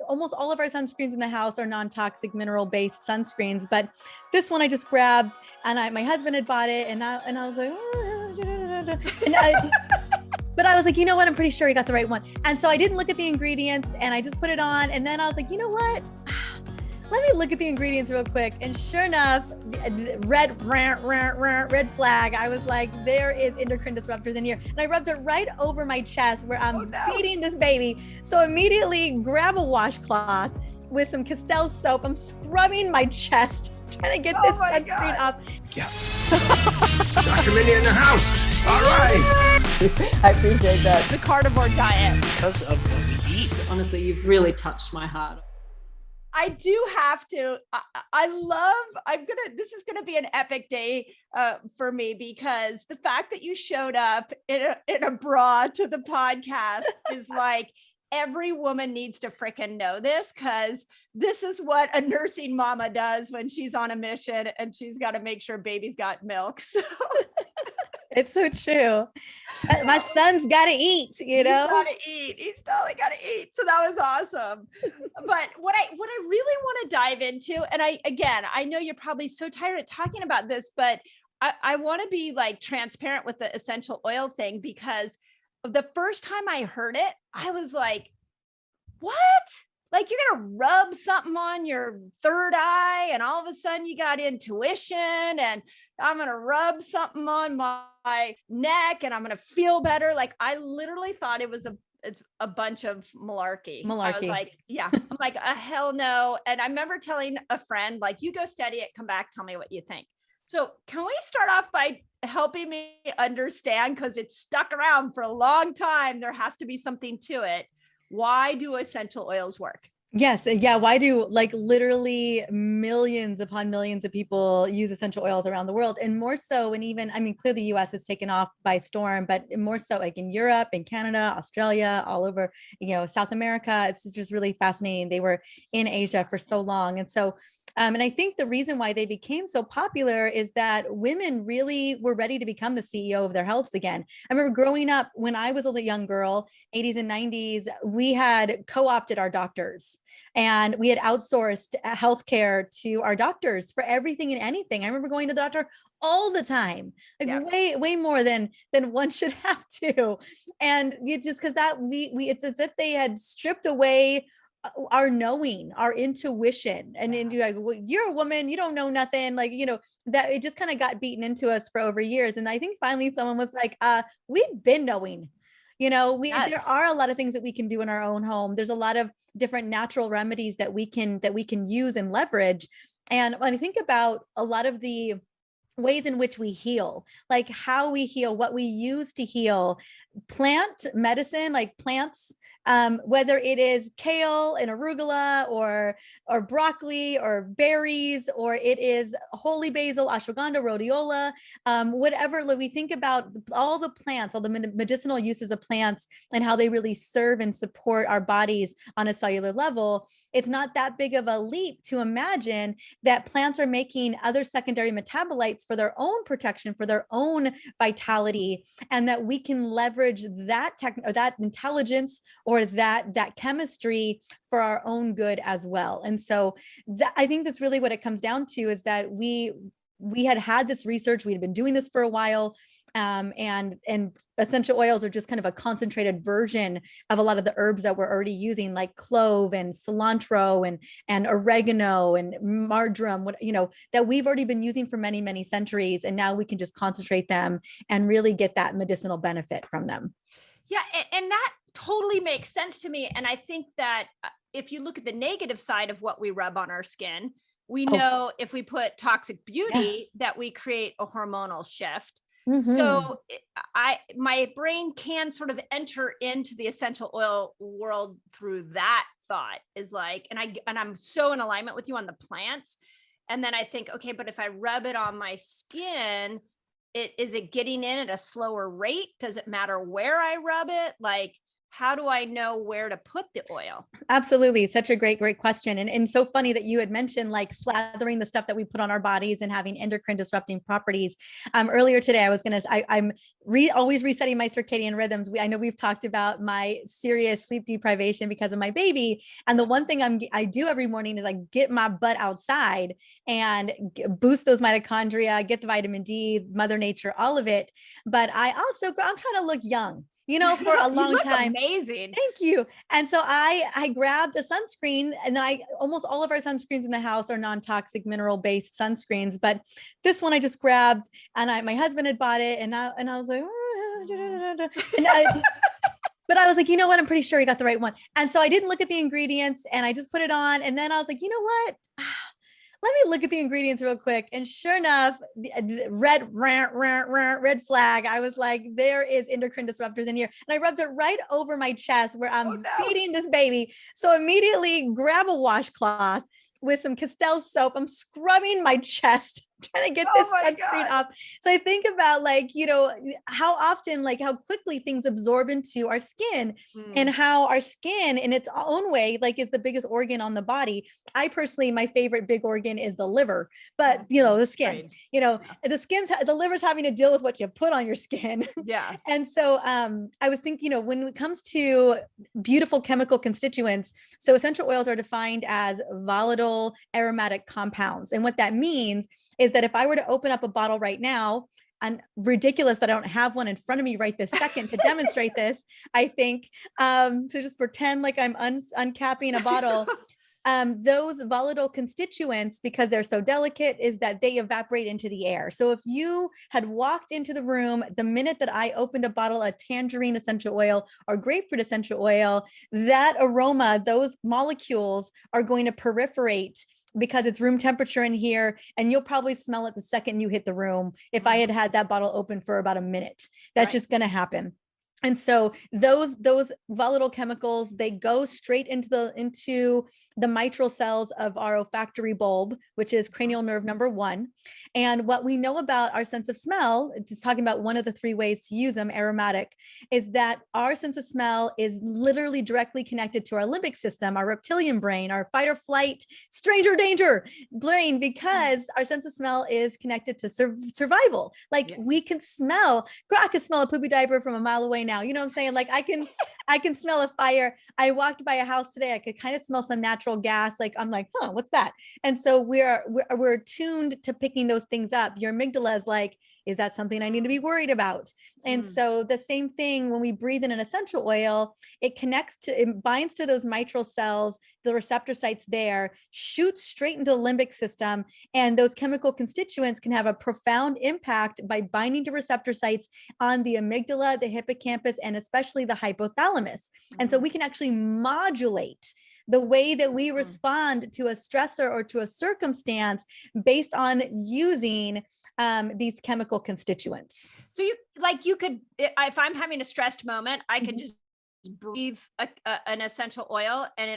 almost all of our sunscreens in the house are non-toxic mineral-based sunscreens, but this one I just grabbed, and my husband had bought it, and I was like, but I was like, you know what? I'm pretty sure he got the right one. And so I didn't look at the ingredients, and I just put it on. And then I was like, you know what? Let me look at the ingredients real quick. And sure enough, red flag. I was like, there is endocrine disruptors in here. And I rubbed it right over my chest where I'm feeding this baby. So immediately grab a washcloth with some Castile soap. I'm scrubbing my chest, trying to get this sunscreen up. Yes. Dr. Mindy in the house. All right. I appreciate that. The carnivore diet. Because of what we eat. Honestly, you've really touched my heart. I do have to, this is going to be an epic day for me, because the fact that you showed up in a bra to the podcast is like, every woman needs to freaking know this, because this is what a nursing mama does when she's on a mission and she's got to make sure baby's got milk. So it's so true. My son's got to eat, you know? He's got to eat. He's totally got to eat. So that was awesome. But what I really want to dive into, and I know you're probably so tired of talking about this, but I want to be like transparent with the essential oil thing, because the first time I heard it, I was like, what? Like, you're going to rub something on your third eye and all of a sudden you got intuition, and I'm going to rub something on my neck and I'm going to feel better. Like, I literally thought it's a bunch of malarkey. I was like, yeah, I'm like, hell no. And I remember telling a friend, like, you go study it, come back, tell me what you think. So can we start off by helping me understand, because it's stuck around for a long time, there has to be something to it. Why do essential oils work? Yes. Yeah. Why do literally millions upon millions of people use essential oils around the world? And more so, and even, clearly the US has taken off by storm, but more so like in Europe and Canada, Australia, all over, South America. It's just really fascinating. They were in Asia for so long. And so, and I think the reason why they became so popular is that women really were ready to become the CEO of their health again. I remember growing up when I was a young girl, 80s and 90s, we had co-opted our doctors and we had outsourced healthcare to our doctors for everything and anything. I remember going to the doctor all the time, way more than one should have to. And it's just because it's as if they had stripped away our knowing, our intuition. And then you're like, well, you're a woman, you don't know nothing. Like, that it just kind of got beaten into us for over years. And I think finally someone was like, we've been knowing, there are a lot of things that we can do in our own home. There's a lot of different natural remedies that we can use and leverage. And when I think about a lot of the ways in which we heal, like how we heal, what we use to heal, plant medicine, like plants, whether it is kale and arugula or broccoli or berries, or it is holy basil, ashwagandha, rhodiola, whatever. Like, we think about all the plants, all the medicinal uses of plants and how they really serve and support our bodies on a cellular level. It's not that big of a leap to imagine that plants are making other secondary metabolites for their own protection, for their own vitality, and that we can leverage that that intelligence or that chemistry for our own good as well. And so I think that's really what it comes down to, is that we had this research, we had been doing this for a while. And essential oils are just kind of a concentrated version of a lot of the herbs that we're already using, like clove and cilantro and oregano and marjoram, that we've already been using for many, many centuries. And now we can just concentrate them and really get that medicinal benefit from them. Yeah. And that totally makes sense to me. And I think that if you look at the negative side of what we rub on our skin, we know if we put toxic beauty that we create a hormonal shift. Mm-hmm. So my brain can sort of enter into the essential oil world through that thought, is like, and I'm so in alignment with you on the plants. And then I think, okay, but if I rub it on my skin, is it getting in at a slower rate? Does it matter where I rub it? Like, how do I know where to put the oil? Absolutely. Such a great question. And so funny that you had mentioned like slathering the stuff that we put on our bodies and having endocrine disrupting properties. Earlier today, I'm always resetting my circadian rhythms. I know we've talked about my serious sleep deprivation because of my baby. And the one thing I do every morning is I get my butt outside and boost those mitochondria, get the vitamin D, Mother Nature, all of it. But I'm trying to look young, for a long time. Amazing. Thank you. And so I grabbed a sunscreen, and then almost all of our sunscreens in the house are non-toxic mineral-based sunscreens, but this one I just grabbed, and my husband had bought it, and I was like, but I was like, you know what? I'm pretty sure he got the right one. And so I didn't look at the ingredients, and I just put it on, and then I was like, you know what? Let me look at the ingredients real quick. And sure enough, the red flag. I was like, there is endocrine disruptors in here. And I rubbed it right over my chest where I'm feeding this baby. So immediately grab a washcloth with some Castile soap. I'm scrubbing my chest, trying to get this sunscreen up. So I think about how often, how quickly things absorb into our skin and how our skin in its own way, is the biggest organ on the body. I personally, my favorite big organ is the liver, but the skin, the liver's having to deal with what you put on your skin. Yeah. And so I was thinking, when it comes to beautiful chemical constituents, so essential oils are defined as volatile aromatic compounds. And what that means is that if I were to open up a bottle right now, and ridiculous that I don't have one in front of me right this second to demonstrate this, I think, so just pretend like I'm uncapping a bottle. Those volatile constituents, because they're so delicate, is that they evaporate into the air. So if you had walked into the room the minute that I opened a bottle of tangerine essential oil or grapefruit essential oil, that aroma, those molecules are going to proliferate because it's room temperature in here, and you'll probably smell it the second you hit the room. If I had that bottle open for about a minute, that's just going to happen. And so those volatile chemicals, they go straight into the mitral cells of our olfactory bulb, which is cranial nerve number 1. And what we know about our sense of smell, just talking about one of the 3 ways to use them, aromatic, is that our sense of smell is literally directly connected to our limbic system, our reptilian brain, our fight or flight, stranger danger brain, because our sense of smell is connected to survival. We can smell, I can smell a poopy diaper from a mile away now. You know what I'm saying? I can smell a fire. I walked by a house today. I could kind of smell some natural gas. I'm like, huh, what's that? And so we're tuned to picking those things up. Your amygdala is like, is that something I need to be worried about? And so the same thing when we breathe in an essential oil, it binds to those mitral cells, the receptor sites there, shoots straight into the limbic system. And those chemical constituents can have a profound impact by binding to receptor sites on the amygdala, the hippocampus, and especially the hypothalamus. And so we can actually modulate the way that we respond to a stressor or to a circumstance based on using these chemical constituents. So you could, if I'm having a stressed moment, I could just breathe an essential oil and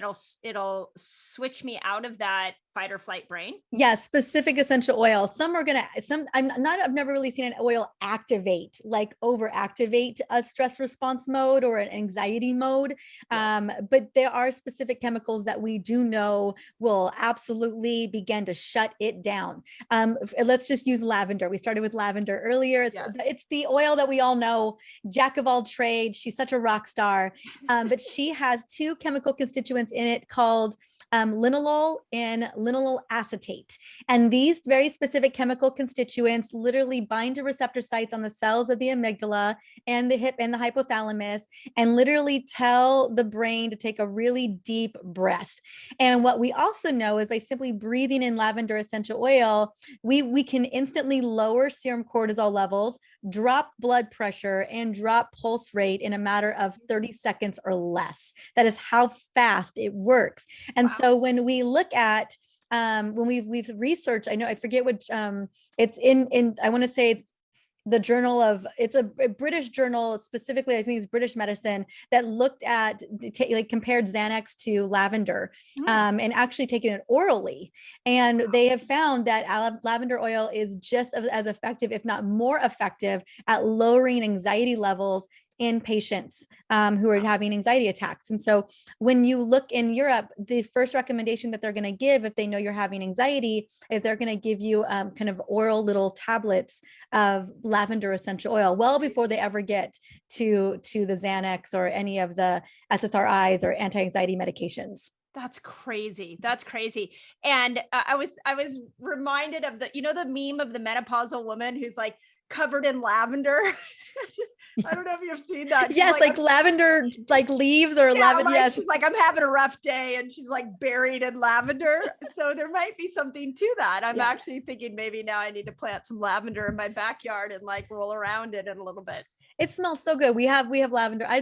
it'll switch me out of that fight or flight brain. Yes, specific essential oils. I've never really seen an oil activate, overactivate a stress response mode or an anxiety mode. But there are specific chemicals that we do know will absolutely begin to shut it down. Let's just use lavender. We started with lavender earlier. It's the oil that we all know, jack of all trades. She's such a rock star. But she has 2 chemical constituents in it called linalool and linalool acetate. And these very specific chemical constituents literally bind to receptor sites on the cells of the amygdala and the hip and the hypothalamus, and literally tell the brain to take a really deep breath. And what we also know is by simply breathing in lavender essential oil, we can instantly lower serum cortisol levels, drop blood pressure, and drop pulse rate in a matter of 30 seconds or less. That is how fast it works. And so when we look at, when we've researched, I forget what, it's in, I want to say the journal of, it's a British journal, specifically, I think it's British Medicine, that looked at, compared Xanax to lavender, and actually taken it orally. And they have found that lavender oil is just as effective, if not more effective, at lowering anxiety levels in patients who are having anxiety attacks. And so when you look in Europe, the first recommendation that they're going to give if they know you're having anxiety is they're going to give you kind of oral little tablets of lavender essential oil well before they ever get to the Xanax or any of the SSRIs or anti-anxiety medications. That's crazy. That's crazy. And I was reminded of the meme of the menopausal woman who's like covered in lavender. I don't know if you've seen that. She's yes, like lavender, like leaves or lavender. Like, yes. She's like, I'm having a rough day, and she's like buried in lavender. So there might be something to that. I'm actually thinking maybe now I need to plant some lavender in my backyard and like roll around it in a little bit. It smells so good. We have lavender. I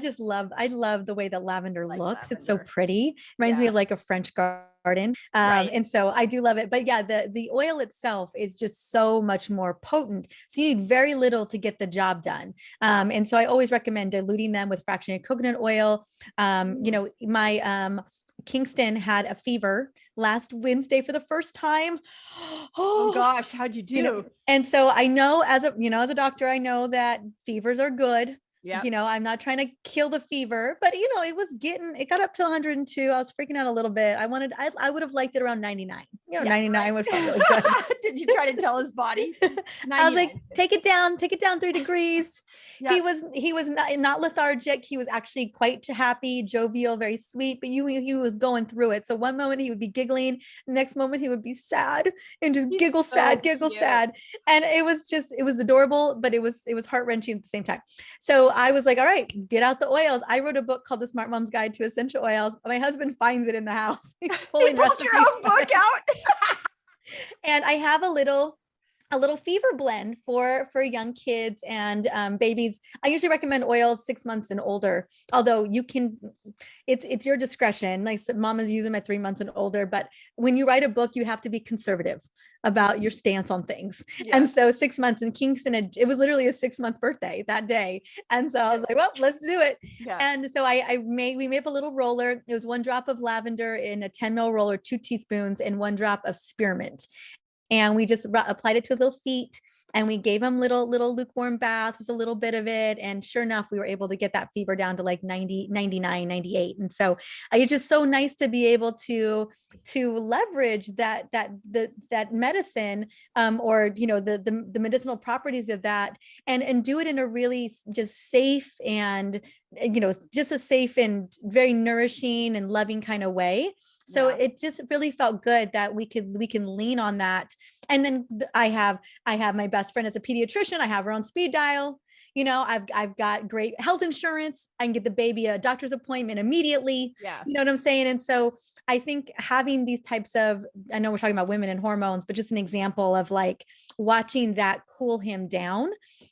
love the way that lavender looks. Lavender. It's so pretty. Reminds me of like a French garden. Right. And so I do love it. But yeah, the oil itself is just so much more potent. So you need very little to get the job done. And so I always recommend diluting them with fractionated coconut oil. My Kingston had a fever last Wednesday for the first time. Oh gosh, how'd you do? And so I know as a doctor, I know that fevers are good. Yeah. I'm not trying to kill the fever, but it got up to 102. I was freaking out a little bit. I would have liked it around 99. 99 would feel really good. Did you try to tell his body? I was like, take it down 3 degrees. Yeah. He was not lethargic. He was actually quite happy, jovial, very sweet, but he was going through it. So one moment he would be giggling, next moment he would be sad and just giggle sad. And it was adorable, but it was heart-wrenching at the same time. So I was like, all right, get out the oils. I wrote a book called The Smart Mom's Guide to Essential Oils. My husband finds it in the house. He's pulling recipes. Your own book out. And I have a little fever blend for young kids and babies. I usually recommend oils 6 months and older, although it's your discretion. Like mamas use them at 3 months and older, but when you write a book, you have to be conservative about your stance on things. Yeah. And so 6 months in Kingston, it was literally a 6-month birthday that day. And so I was like, well, let's do it. Yeah. And so we made up a little roller. It was 1 drop of lavender in a 10 ml roller, 2 teaspoons, and 1 drop of spearmint. And we just applied it to his little feet, and we gave him little lukewarm baths, was a little bit of it. And sure enough, we were able to get that fever down to like 90, 99, 98. And so it's just so nice to be able to leverage that medicine, or, the medicinal properties of that, and do it in a really just safe and, just a safe and very nourishing and loving kind of way. So it just really felt good that we can lean on that. And then I have my best friend as a pediatrician. I have her on speed dial. I've got great health insurance. I can get the baby a doctor's appointment immediately. Yeah. You know what I'm saying? And so I think having these types of, I know we're talking about women and hormones, but just an example of like watching that cool him down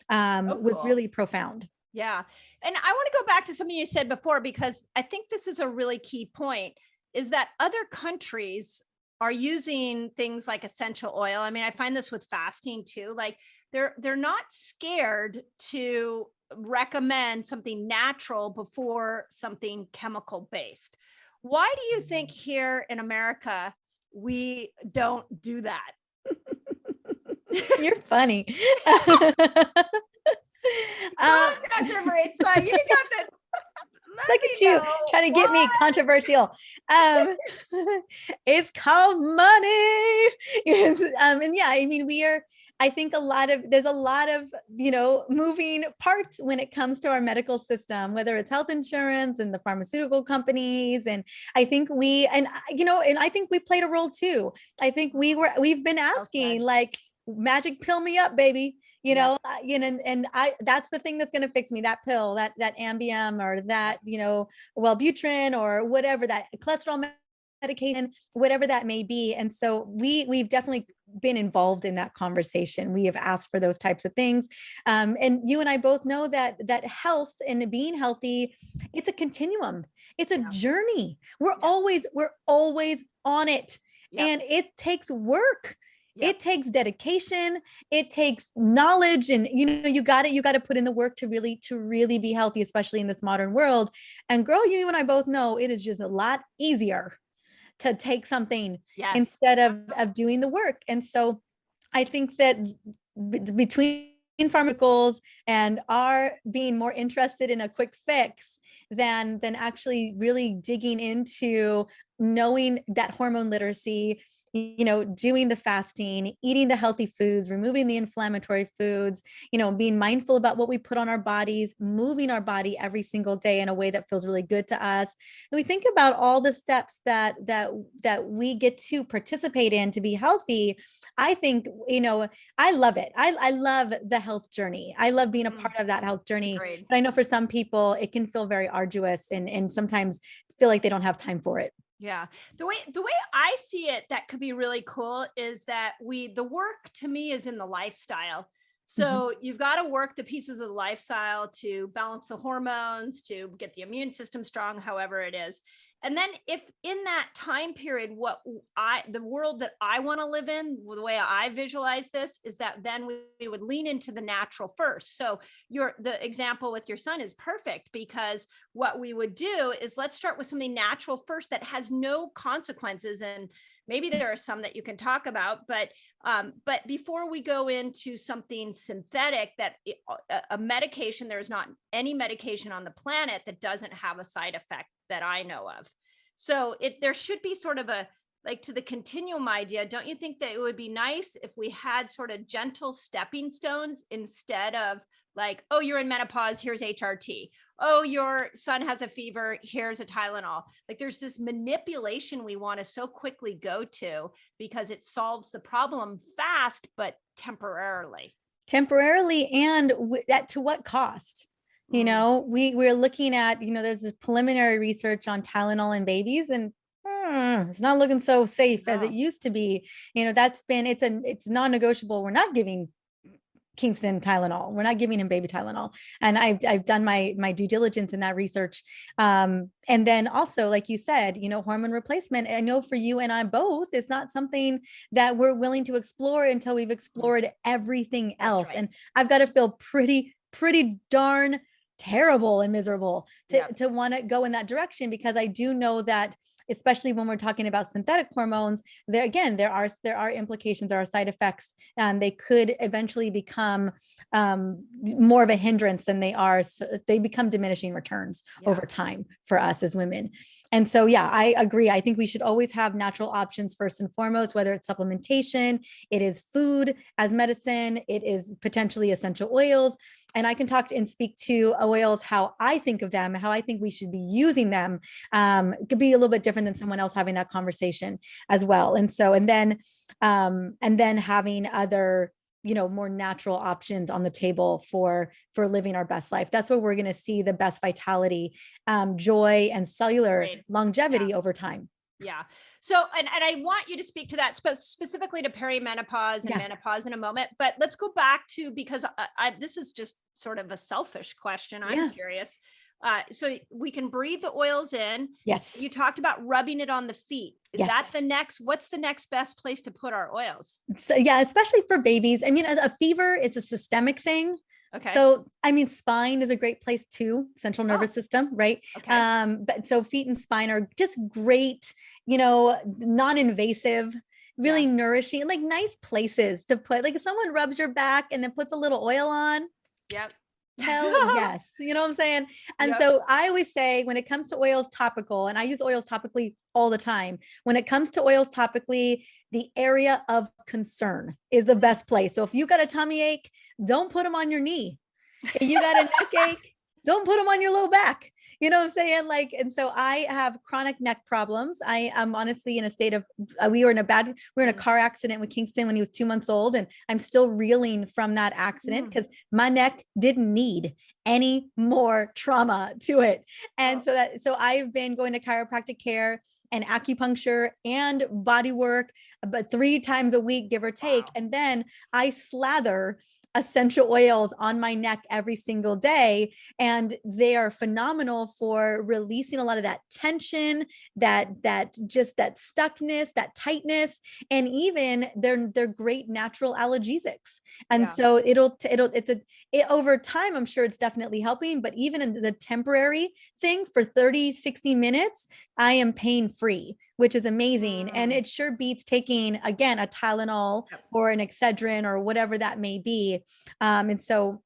was really profound. Yeah. And I want to go back to something you said before, because I think this is a really key point, is that other countries are using things like essential oil. I mean, I find this with fasting too. Like they're not scared to recommend something natural before something chemical based. Why do you think here in America we don't do that? You're funny. Dr. Mariza, you got that. Look at you trying to get me controversial. It's called money. And yeah, I mean, I think there's a lot of, moving parts when it comes to our medical system, whether it's health insurance and the pharmaceutical companies. And I think and I think we played a role too. I think we've been asking like, magic pill me up, baby. That's the thing that's going to fix me, that pill, that Ambien or that, Wellbutrin or whatever, that cholesterol medication, whatever that may be. And so we've definitely been involved in that conversation. We have asked for those types of things. And you and I both know that health and being healthy, it's a continuum. It's a journey. We're always on it. Yep. And it takes work. Yep. It takes dedication. It takes knowledge, and you got to put in the work to really be healthy, especially in this modern world. And girl, you and I both know it is just a lot easier to take something instead of doing the work. And so I think that between in pharmaceuticals and are being more interested in a quick fix than actually really digging into knowing that hormone literacy, doing the fasting, eating the healthy foods, removing the inflammatory foods, being mindful about what we put on our bodies, moving our body every single day in a way that feels really good to us. And we think about all the steps that we get to participate in to be healthy. I think, I love it. I love the health journey. I love being a part of that health journey. Agreed. But I know for some people it can feel very arduous and sometimes feel like they don't have time for it. Yeah. The way I see it, that could be really cool is that the work to me is in the lifestyle. So you've got to work the pieces of the lifestyle to balance the hormones, to get the immune system strong, however it is. And then if in that time period, the world that I want to live in, the way I visualize this is that then we would lean into the natural first. So the example with your son is perfect, because what we would do is let's start with something natural first that has no consequences. And maybe there are some that you can talk about, but before we go into something synthetic, that a medication, there's not any medication on the planet that doesn't have a side effect that I know of. So there should be sort of to the continuum idea. Don't you think that it would be nice if we had sort of gentle stepping stones instead of like, oh, you're in menopause, here's HRT. Oh, your son has a fever, here's a Tylenol. Like there's this manipulation we want to so quickly go to because it solves the problem fast, but temporarily. And that to what cost? We're looking at, there's this preliminary research on Tylenol in babies, and it's not looking so safe as it used to be. It's non-negotiable. We're not giving Kingston Tylenol. We're not giving him baby Tylenol. And I've done my due diligence in that research. And then also, like you said, hormone replacement, I know for you and I both, it's not something that we're willing to explore until we've explored everything else. Right. And I've got to feel pretty darn terrible and miserable to want to go in that direction, because I do know that, especially when we're talking about synthetic hormones, there are implications, there are side effects, and they could eventually become more of a hindrance than they are. So they become diminishing returns over time for us as women. And so, I agree. I think we should always have natural options first and foremost, whether it's supplementation, it is food as medicine, it is potentially essential oils. And I can talk and speak to oils, how I think of them, how I think we should be using them. It could be a little bit different than someone else having that conversation as well. And so, and then having other, more natural options on the table for living our best life. That's where we're going to see the best vitality, joy, and cellular longevity over time. Yeah. So, and I want you to speak to that specifically to perimenopause and menopause in a moment, but let's go back to, because this is just sort of a selfish question. I'm curious. So we can breathe the oils in. Yes. You talked about rubbing it on the feet. Is that what's the next best place to put our oils? So, especially for babies. I mean, a fever is a systemic thing. Okay. So, I mean, spine is a great place too, central nervous system, right? Okay. But so feet and spine are just great, non-invasive, really nourishing, like nice places to put. Like if someone rubs your back and then puts a little oil on. Yep. Hell yes. You know what I'm saying? And so I always say, when it comes to oils topical, and I use oils topically all the time, when it comes to oils topically, the area of concern is the best place. So if you got a tummy ache, don't put them on your knee. If you got a neck ache, don't put them on your low back. You know what I'm saying? Like, and so I have chronic neck problems. I am honestly in a state of, we were in a car accident with Kingston when he was 2 months old. And I'm still reeling from that accident because my neck didn't need any more trauma to it. And so I've been going to chiropractic care and acupuncture and body work, but 3 times a week, give or take. And then I slather essential oils on my neck every single day. And they are phenomenal for releasing a lot of that tension, that stuckness, that tightness, and even they're great natural analgesics. And so over time, I'm sure it's definitely helping, but even in the temporary thing for 30, 60 minutes, I am pain free which is amazing. And it sure beats taking, again, a Tylenol or an Excedrin or whatever that may be. So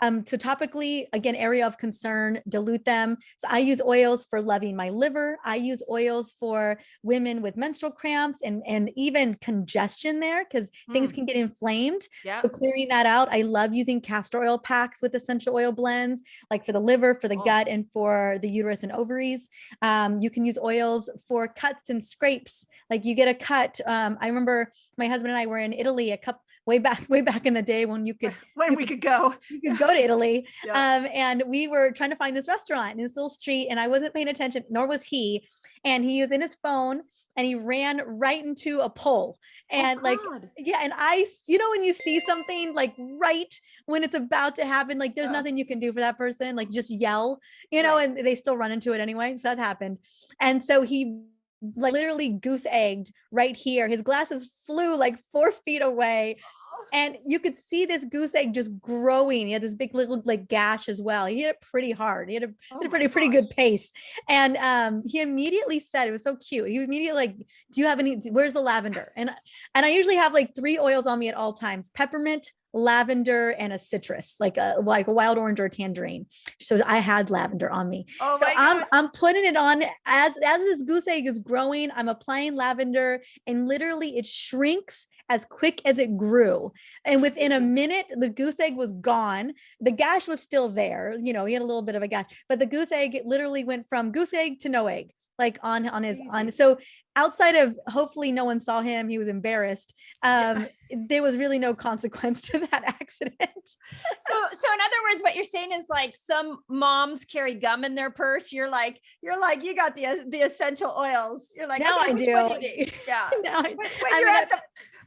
topically, again, area of concern, dilute them. So I use oils for loving my liver. I use oils for women with menstrual cramps and even congestion there, because things can get inflamed. Yeah. So clearing that out. I love using castor oil packs with essential oil blends, like for the liver, for the gut, and for the uterus and ovaries. You can use oils for cuts and scrapes. Like you get a cut. I remember my husband and I were in Italy way back in the day when we could go to Italy. And we were trying to find this restaurant in this little street, and I wasn't paying attention, nor was he. And he was in his phone and he ran right into a pole. And and when you see something like right when it's about to happen, like there's nothing you can do for that person, like just yell, and they still run into it anyway. So that happened. And so he like literally goose egged right here. His glasses flew like 4 feet away. And you could see this goose egg just growing. He had this big little like gash as well. He hit it pretty hard. He had a pretty good pace. And he immediately said, it was so cute. He immediately like, do you have where's the lavender? And I usually have like 3 oils on me at all times: peppermint, lavender, and a citrus, like a wild orange or a tangerine. So I had lavender on me. So I'm putting it on as this goose egg is growing. I'm applying lavender, and literally it shrinks as quick as it grew. And within a minute, the goose egg was gone. The gash was still there. He had a little bit of a gash, but the goose egg literally went from goose egg to no egg, like on his. So outside of, hopefully no one saw him, he was embarrassed. There was really no consequence to that accident. So in other words, what you're saying is like some moms carry gum in their purse. You're like, you got the essential oils. You're like, now I do. Yeah.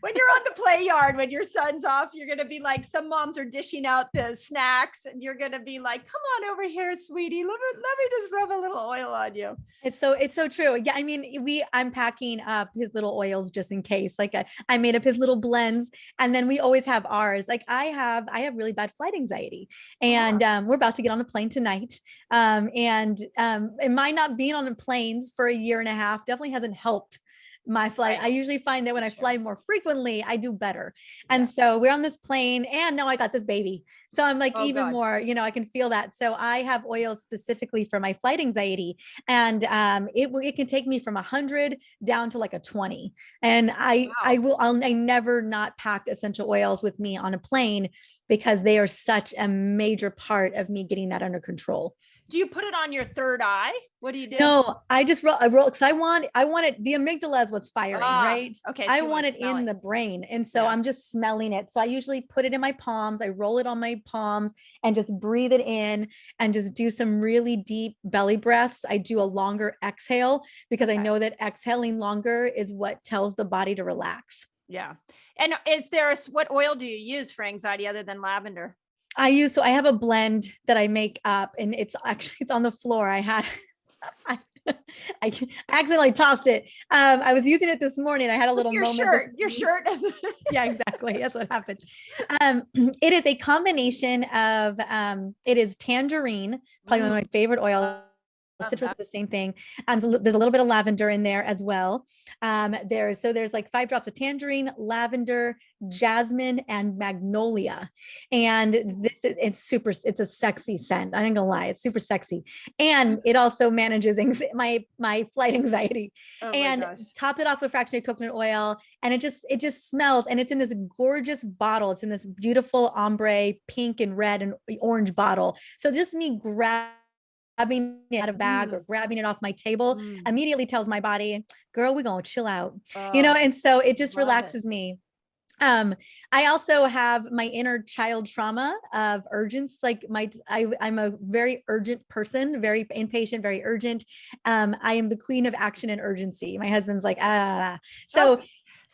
When you're on the play yard, when your son's off, you're going to be like, some moms are dishing out the snacks, and you're going to be like, come on over here, sweetie. Let me just rub a little oil on you. It's so true. Yeah. I mean, I'm packing up his little oils just in case. Like I made up his little blends, and then we always have ours. Like I have really bad flight anxiety, and we're about to get on a plane tonight. And my not being on the planes for a year and a half definitely hasn't helped my flight. I usually find that when I fly more frequently, I do better. And so we're on this plane, and now I got this baby. So I'm like, more, I can feel that. So I have oils specifically for my flight anxiety, and it can take me from 100 down to like a 20. And I'll never not pack essential oils with me on a plane, because they are such a major part of me getting that under control. Do you put it on your third eye? What do you do? No, I just roll because I want it. The amygdala is what's firing, right? Okay. So I want it in the brain. And so I'm just smelling it. So I usually put it in my palms. I roll it on my palms and just breathe it in and just do some really deep belly breaths. I do a longer exhale, because I know that exhaling longer is what tells the body to relax. Yeah. And what oil do you use for anxiety other than lavender? I have a blend that I make up, and it's on the floor. I accidentally tossed it. I was using it this morning. I had a little moment. Your shirt. Yeah, exactly. That's what happened. It is a combination of, it is tangerine, probably one of my favorite oils. Citrus is the same thing. So there's a little bit of lavender in there as well. There's like 5 drops of tangerine, lavender, jasmine, and magnolia. And it's a sexy scent. I ain't gonna lie, it's super sexy. And it also manages my flight anxiety. Topped it off with fractionated coconut oil. And it just smells, and it's in this gorgeous bottle. It's in this beautiful ombre pink and red and orange bottle. So just me grabbing it out of a bag or grabbing it off my table immediately tells my body, girl, we're going to chill out, and so it just relaxes me. I also have my inner child trauma of urgence. Like I'm a very urgent person, very impatient, very urgent. I am the queen of action and urgency. My husband's like, so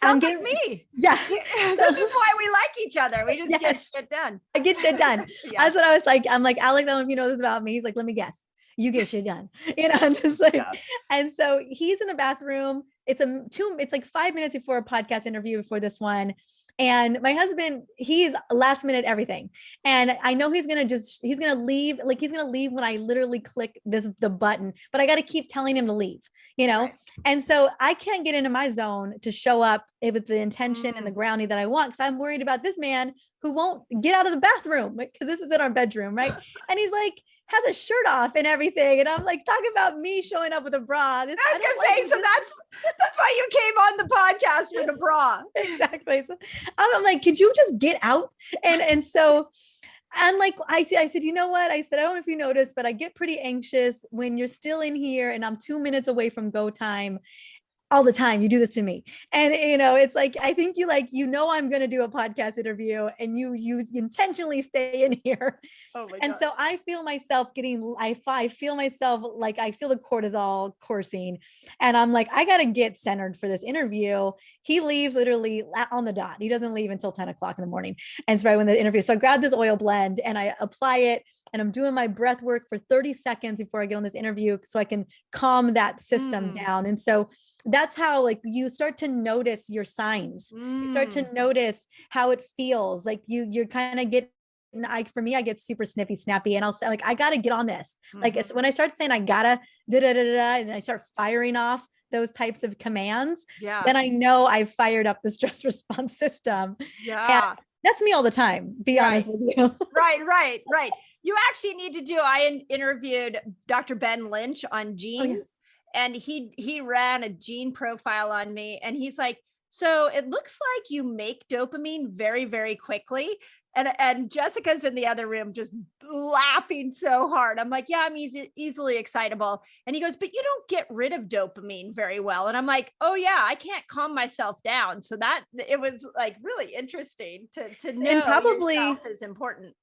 sounds like me. Yeah. This is why we like each other. We just get shit done. I get shit done. That's what I was like. I'm like, Alex, I don't know if you know this about me. He's like, let me guess. You get shit done. I'm just like, and so he's in the bathroom. It's like 5 minutes before a podcast interview before this one. And my husband, he's last minute everything. And I know he's going to leave. Like he's going to leave when I literally click the button, but I got to keep telling him to leave, you know? Right. And so I can't get into my zone to show up with the intention and the grounding that I want. Cause I'm worried about this man who won't get out of the bathroom because this is in our bedroom. Right. And he's like, has a shirt off and everything. And I'm like, talking about me showing up with a bra. I was gonna say, so that's why you came on the podcast with a bra. Exactly. So I'm like, could you just get out? And so, and like I said, you know what? I said, I don't know if you noticed, but I get pretty anxious when you're still in here and I'm 2 minutes away from go time. All the time you do this to me. And it's like, I think I'm going to do a podcast interview and you intentionally stay in here. Oh my and gosh. so I feel myself I feel myself like I feel the cortisol coursing and I'm like, I got to get centered for this interview. He leaves literally on the dot. He doesn't leave until 10 o'clock in the morning. And it's right when the interview. So I grab this oil blend and I apply it and I'm doing my breath work for 30 seconds before I get on this interview so I can calm that system down. And so that's how like you start to notice your signs. You start to notice how it feels like you're kind of get. For me, I get super snippy, snappy, and I'll say like, I got to get on this. Like when I start saying I gotta and I start firing off those types of commands, then I know I've fired up the stress response system. Yeah. And that's me all the time, be honest with you. Right. You actually need to do, I interviewed Dr. Ben Lynch on genes. Oh, yes. And he ran a gene profile on me and he's like, so it looks like you make dopamine very, very quickly. And Jessica's in the other room just laughing so hard. I'm like, yeah, I'm easily excitable. And he goes, but you don't get rid of dopamine very well. And I'm like, oh yeah, I can't calm myself down. So that it was like really interesting to know and probably yourself is important.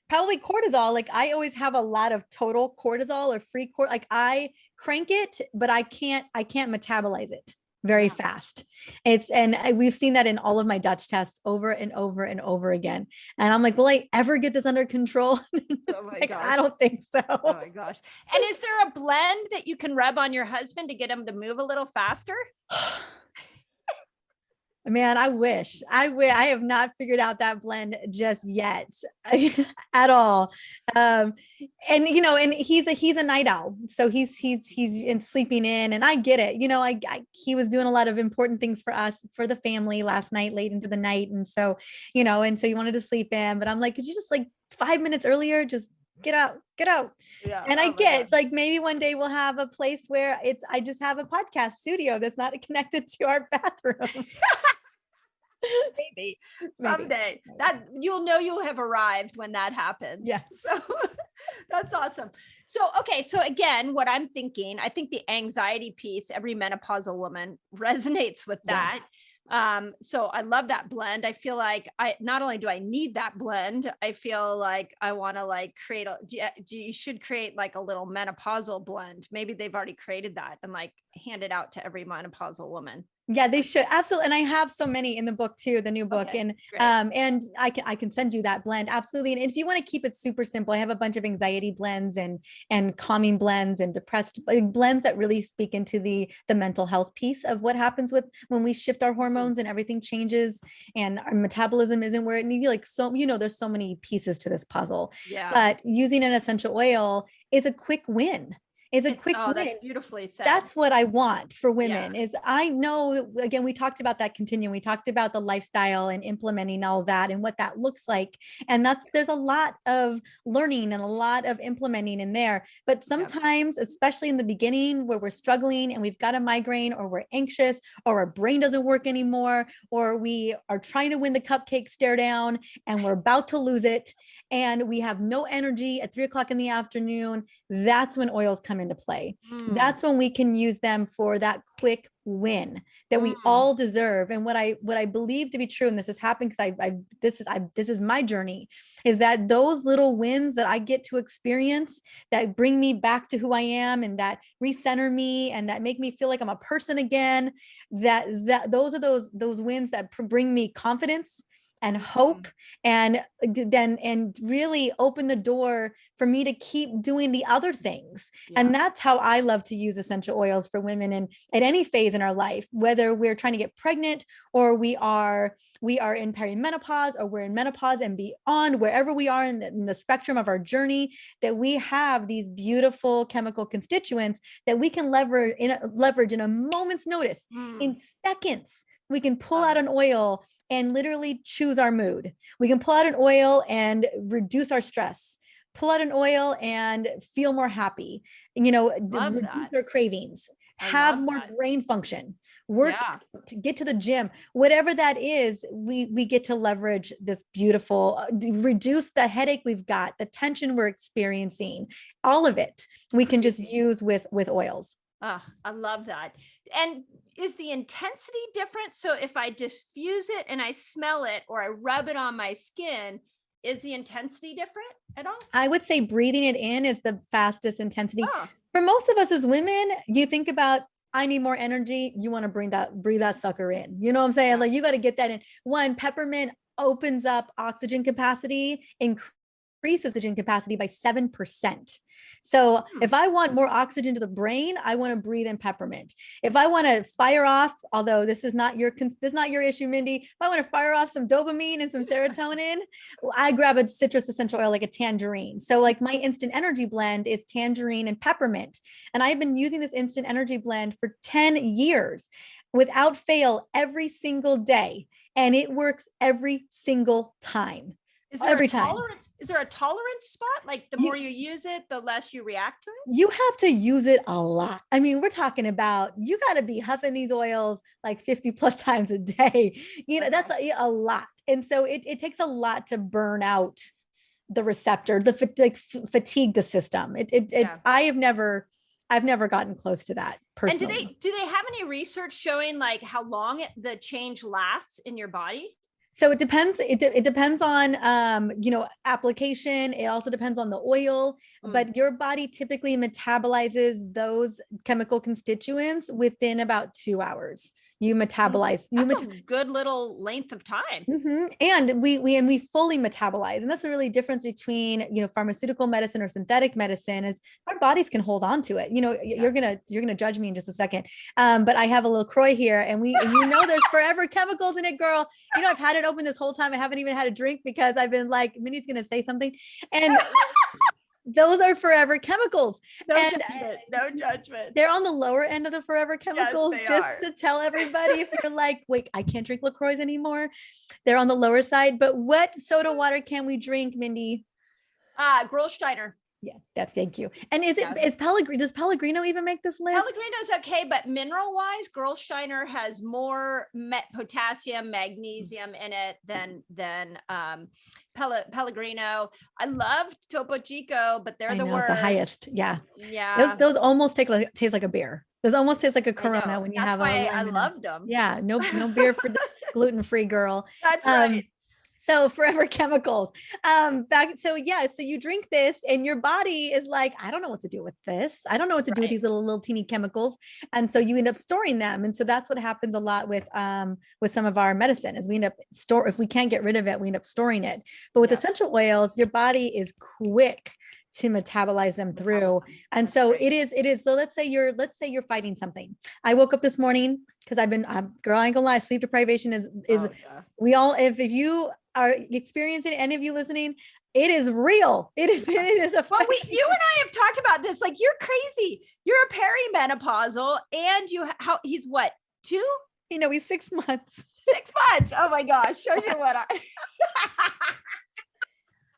Probably cortisol. Like I always have a lot of total cortisol or free cortisol. Like I crank it, but I can't metabolize it very fast. We've seen that in all of my Dutch tests over and over and over again. And I'm like, will I ever get this under control? Oh my gosh. I don't think so. Oh my gosh. And is there a blend that you can rub on your husband to get him to move a little faster? Man, I wish I have not figured out that blend just yet at all. And he's a night owl. So he's in sleeping in and I get it. He was doing a lot of important things for us, for the family last night, late into the night. And so, he wanted to sleep in, but I'm like, could you just like 5 minutes earlier, just get out. Yeah. And I get like, maybe one day we'll have a place where I just have a podcast studio that's not connected to our bathroom. Maybe someday that you'll have arrived when that happens. Yes. So that's awesome. So, okay. So again, what I'm thinking, I think the anxiety piece, every menopausal woman resonates with that. So I love that blend. I feel like not only do I need that blend, I feel like I want to like create you should create like a little menopausal blend. Maybe they've already created that and like hand it out to every menopausal woman. Yeah, they should. Absolutely. And I have so many in the book too, the new book. Okay, and I can send you that blend. Absolutely. And if you want to keep it super simple, I have a bunch of anxiety blends and calming blends and depressed blends that really speak into the mental health piece of what happens when we shift our hormones and everything changes and our metabolism isn't where it needs. Like, so, there's so many pieces to this puzzle, but using an essential oil is a quick win. Win. That's beautifully said. That's what I want for women is I know, again, we talked about that continuum. We talked about the lifestyle and implementing all that and what that looks like. And there's a lot of learning and a lot of implementing in there, but sometimes, especially in the beginning where we're struggling and we've got a migraine or we're anxious or our brain doesn't work anymore, or we are trying to win the cupcake stare down and we're about to lose it and we have no energy at 3:00 in the afternoon, that's when oils come into play. That's when we can use them for that quick win that we all deserve. And what I believe to be true, and this has happened because this is my journey, is that those little wins that I get to experience that bring me back to who I am and that recenter me and that make me feel like I'm a person again, that those are those wins that bring me confidence and hope, and really open the door for me to keep doing the other things. Yeah. And that's how I love to use essential oils for women, and at any phase in our life, whether we're trying to get pregnant or we are in perimenopause, or we're in menopause and beyond, wherever we are in the spectrum of our journey, that we have these beautiful chemical constituents that we can leverage in a moment's notice. In seconds, we can pull out an oil and literally choose our mood. We can pull out an oil and reduce our stress, pull out an oil and feel more happy, reduce our cravings, have more brain function, work, to get to the gym, whatever that is. We get to leverage this beautiful, reduce the headache we've got, the tension we're experiencing, all of it we can just use with oils. Oh, I love that. And is the intensity different? So if I diffuse it and I smell it, or I rub it on my skin, is the intensity different at all? I would say breathing it in is the fastest intensity. For most of us as women, you think about, I need more energy. You want to breathe that sucker in. You know what I'm saying? Like, you got to get that in. One, peppermint opens up oxygen capacity, increases oxygen capacity by 7%. So if I want more oxygen to the brain, I want to breathe in peppermint. If I want to fire off, although this is not your issue, Mindy, if I want to fire off some dopamine and some serotonin, I grab a citrus essential oil like a tangerine. So like my instant energy blend is tangerine and peppermint. And I've been using this instant energy blend for 10 years without fail every single day. And it works every single time. Is there a tolerance spot? Like the more you use it, the less you react to it? You have to use it a lot. I mean, we're talking about, you got to be huffing these oils like 50 plus times a day. That's a lot. And so it takes a lot to burn out the receptor, fatigue the system. I've never gotten close to that personally. And do they have any research showing like how long the change lasts in your body? So it depends. It depends on, application. It also depends on the oil, but your body typically metabolizes those chemical constituents within about 2 hours. You metabolize. That's a good little length of time. And we fully metabolize. And that's a really difference between, pharmaceutical medicine or synthetic medicine, is our bodies can hold on to it. You're going to judge me in just a second. But I have a little Croy here, and there's forever chemicals in it, girl. I've had it open this whole time. I haven't even had a drink because I've been like, Minnie's going to say something. And those are forever chemicals. No judgment. They're on the lower end of the forever chemicals, to tell everybody, if you're like, wait, I can't drink LaCroix anymore. They're on the lower side. But what soda water can we drink, Mindy? Grolsteiner. Yeah, thank you. And does Pellegrino even make this list? Pellegrino's okay, but mineral wise, Grolsteiner has more potassium, magnesium in it than Pellegrino. I love Topo Chico, but they're the worst. The highest. Yeah. Yeah. Those almost taste like a beer. Those almost taste like a Corona when you have. That's why I loved them. Yeah. No beer for this gluten-free girl. That's right. So forever chemicals. So you drink this and your body is like, I don't know what to do with this. I don't know what to do with these little teeny chemicals. And so you end up storing them. And so that's what happens a lot with some of our medicine, is we end up if we can't get rid of it, we end up storing it. But with essential oils, your body is quick to metabolize them through. And so it is. So let's say you're fighting something. I woke up this morning because I'm girl, I ain't gonna lie, sleep deprivation is we all, if you are experiencing it, any of you listening, it is real. It is a you and I have talked about this. Like, you're crazy. You're a perimenopausal, and he's what, 2? He's 6 months. 6 months. Oh my gosh. Shows you what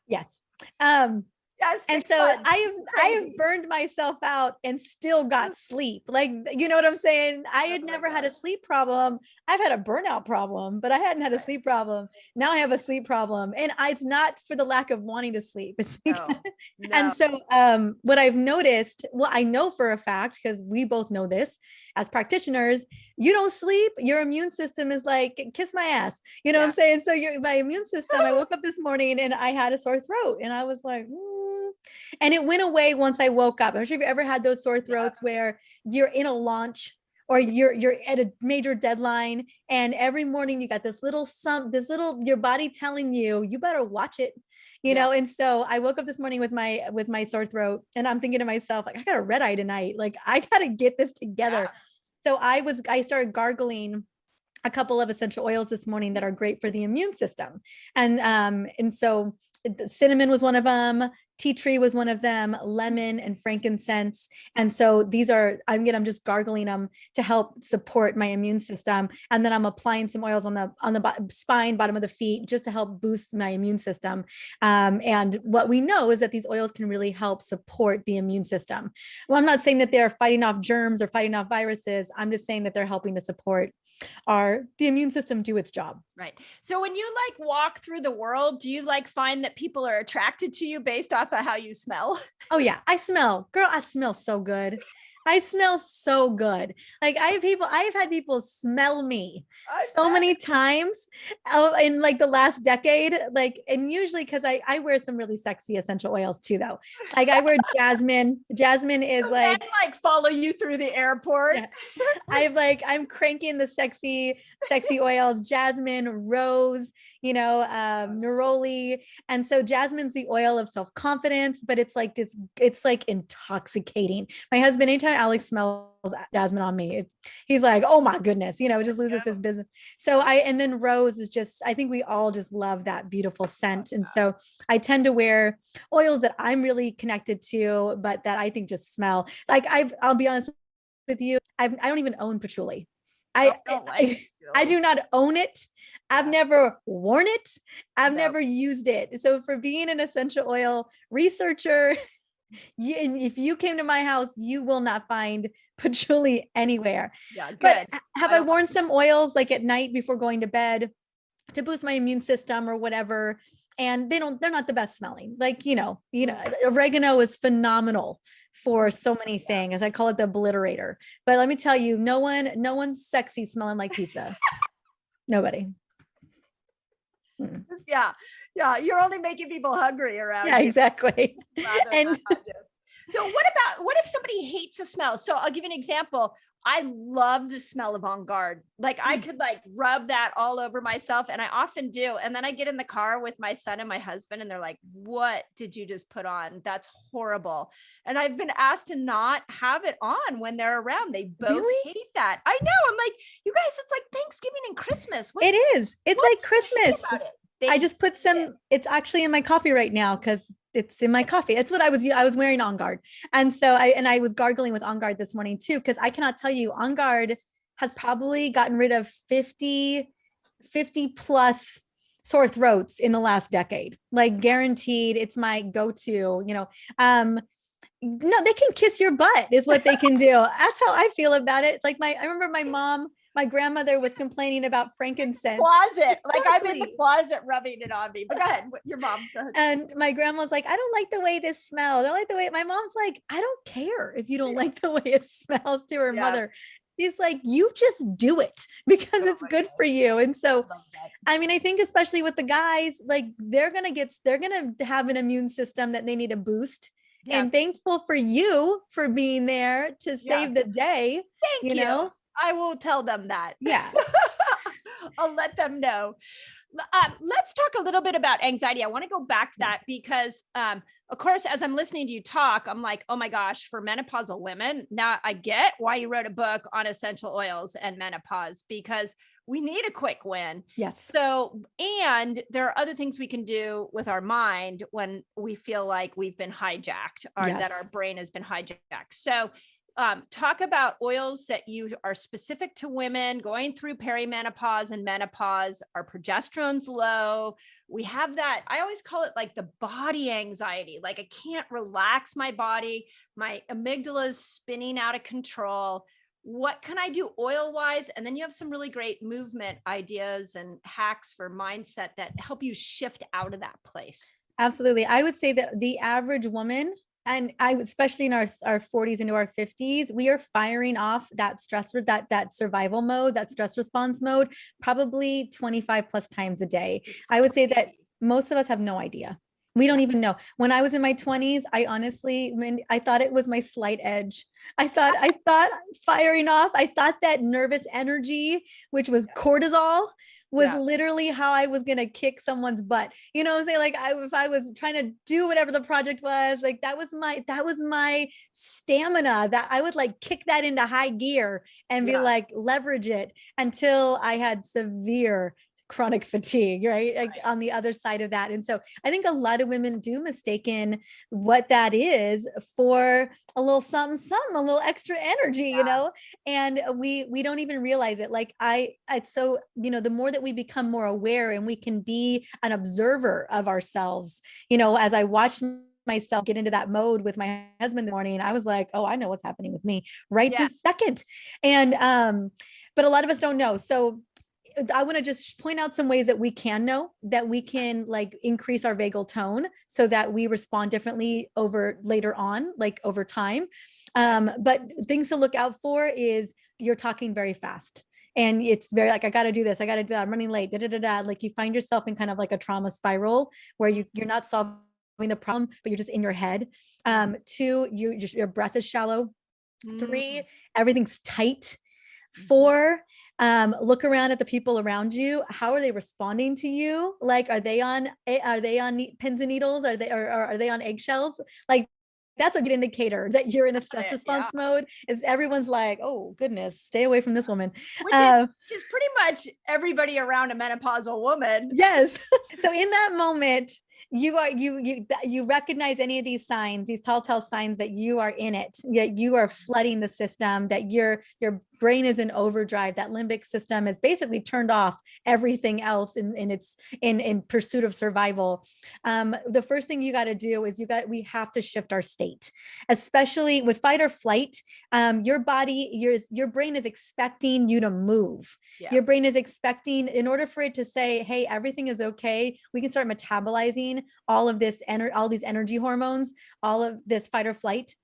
Yes. Yes. And so I have burned myself out and still got sleep. Like, you know what I'm saying? I had never had a sleep problem. I've had a burnout problem, but I hadn't had a sleep problem. Now I have a sleep problem. And it's not for the lack of wanting to sleep. No. And so what I've noticed, I know for a fact, because we both know this as practitioners, you don't sleep, your immune system is like, kiss my ass. You know what I'm saying? So my immune system, I woke up this morning and I had a sore throat, and I was like, and it went away once I woke up. I'm sure if you ever had those sore throats where you're in a launch or you're at a major deadline, and every morning you got this little your body telling you better watch it, you know. And so I woke up this morning with my sore throat, and I'm thinking to myself, like, I got a red eye tonight, like I gotta get this together. So I started gargling a couple of essential oils this morning that are great for the immune system. And so cinnamon was one of them, tea tree was one of them, lemon and frankincense. And so these are, I'm just gargling them to help support my immune system. And then I'm applying some oils on the spine, bottom of the feet, just to help boost my immune system. And what we know is that these oils can really help support the immune system. Well, I'm not saying that they're fighting off germs or fighting off viruses. I'm just saying that they're helping to support the immune system do its job. Right. So when you like walk through the world, do you like find that people are attracted to you based off of how you smell? Oh yeah. I smell so good. I smell so good. Like I've had people smell me so many times in like the last decade. Like, and usually because I wear some really sexy essential oils too, though. Like I wear Jasmine. Jasmine is like follow you through the airport. Yeah. I'm cranking the sexy oils, Jasmine, rose, neroli. And so Jasmine's the oil of self-confidence, but it's like intoxicating. My husband, anytime Alex smells Jasmine on me, he's like, oh my goodness, just loses his business. So and then rose is just, I think we all just love that beautiful scent. And so I tend to wear oils that I'm really connected to, but that I think just smell like I'll be honest with you. I don't even own patchouli. I do not own it. I've never worn it. I've never used it. So for being an essential oil researcher, if you came to my house, you will not find patchouli anywhere. Yeah, good. But have I worn some oils like at night before going to bed to boost my immune system or whatever? And they're not the best smelling. Like, oregano is phenomenal for so many things. I call it the obliterator. But let me tell you, no one's sexy smelling like pizza. Nobody. Yeah. You're only making people hungry around. Yeah, exactly. And so what if somebody hates the smell? So I'll give you an example. I love the smell of On Guard. Like I could like rub that all over myself, and I often do. And then I get in the car with my son and my husband, and they're like, what did you just put on? That's horrible. And I've been asked to not have it on when they're around. They both hate that. I know. I'm like, you guys, it's like Thanksgiving and Christmas. It is. It's like Christmas. I just put some, it's actually in my coffee right now because it's in my coffee. It's what I was wearing On Guard. And so I was gargling with On Guard this morning too, because I cannot tell you, On Guard has probably gotten rid of 50 plus sore throats in the last decade, like guaranteed. It's my go-to, no, they can kiss your butt is what they can do. That's how I feel about it. It's like I remember my grandmother was complaining about frankincense. Closet. Like I'm in the closet rubbing it on me. But go ahead. Your mom. Go ahead. And my grandma's like, I don't like the way this smells. I don't like the way. My mom's like, I don't care if you don't like the way it smells to her mother. She's like, you just do it because it's good for you. And so, I mean, I think especially with the guys, like they're going to have an immune system that they need to boost. Yeah. And thankful for you for being there to save the day. Thank you. I will tell them that. Yeah. I'll let them know. Let's talk a little bit about anxiety. I want to go back to that because, of course, as I'm listening to you talk, I'm like, oh my gosh, for menopausal women, now I get why you wrote a book on essential oils and menopause, because we need a quick win. Yes. So, and there are other things we can do with our mind when we feel like we've been hijacked or that our brain has been hijacked. So, talk about oils that you are specific to women going through perimenopause and menopause. Our progesterone's low. We have that. I always call it like the body anxiety. Like I can't relax my body. My amygdala is spinning out of control. What can I do oil wise? And then you have some really great movement ideas and hacks for mindset that help you shift out of that place. Absolutely. I would say that the average woman, and especially in our 40s into our 50s, we are firing off that stress, that survival mode, that stress response mode, probably 25 plus times a day. I would say that most of us have no idea. We don't even know. When I was in my 20s, I honestly, I thought it was my slight edge. I thought firing off, I thought that nervous energy, which was cortisol, was literally how I was going to kick someone's butt. You know what I'm saying? Like if I was trying to do whatever the project was, like that was my stamina, that I would like kick that into high gear and be like, leverage it, until I had severe chronic fatigue, right? Like on the other side of that. And so I think a lot of women do mistaken what that is for a little something, a little extra energy, you know, and we don't even realize it. Like it's so, you know, the more that we become more aware and we can be an observer of ourselves, you know, as I watched myself get into that mode with my husband in the morning, I was like, oh, I know what's happening with me right this second. And, but a lot of us don't know. So I want to just point out some ways that we can know, that we can like increase our vagal tone so that we respond differently later on, like over time. But things to look out for is you're talking very fast. And it's very like, I got to do this. I got to do that. I'm running late. Like you find yourself in kind of like a trauma spiral where you're not solving the problem, but you're just in your head. 2, your breath is shallow. 3, everything's tight. 4, look around at the people around you. How are they responding to you? Like, are they on pins and needles? Are they on eggshells? Like, that's a good indicator that you're in a stress response mode, is everyone's like, oh goodness, stay away from this woman. Which is pretty much everybody around a menopausal woman. Yes. So in that moment, you recognize any of these signs, these telltale signs that you are in it, that you are flooding the system, that your brain is in overdrive, that limbic system is basically turned off everything else in pursuit of survival. The first thing you got to do is we have to shift our state, especially with fight or flight. Your brain is expecting you to move. Your brain is expecting, in order for it to say, hey, everything is okay, we can start metabolizing all of this all these energy hormones, all of this fight or flight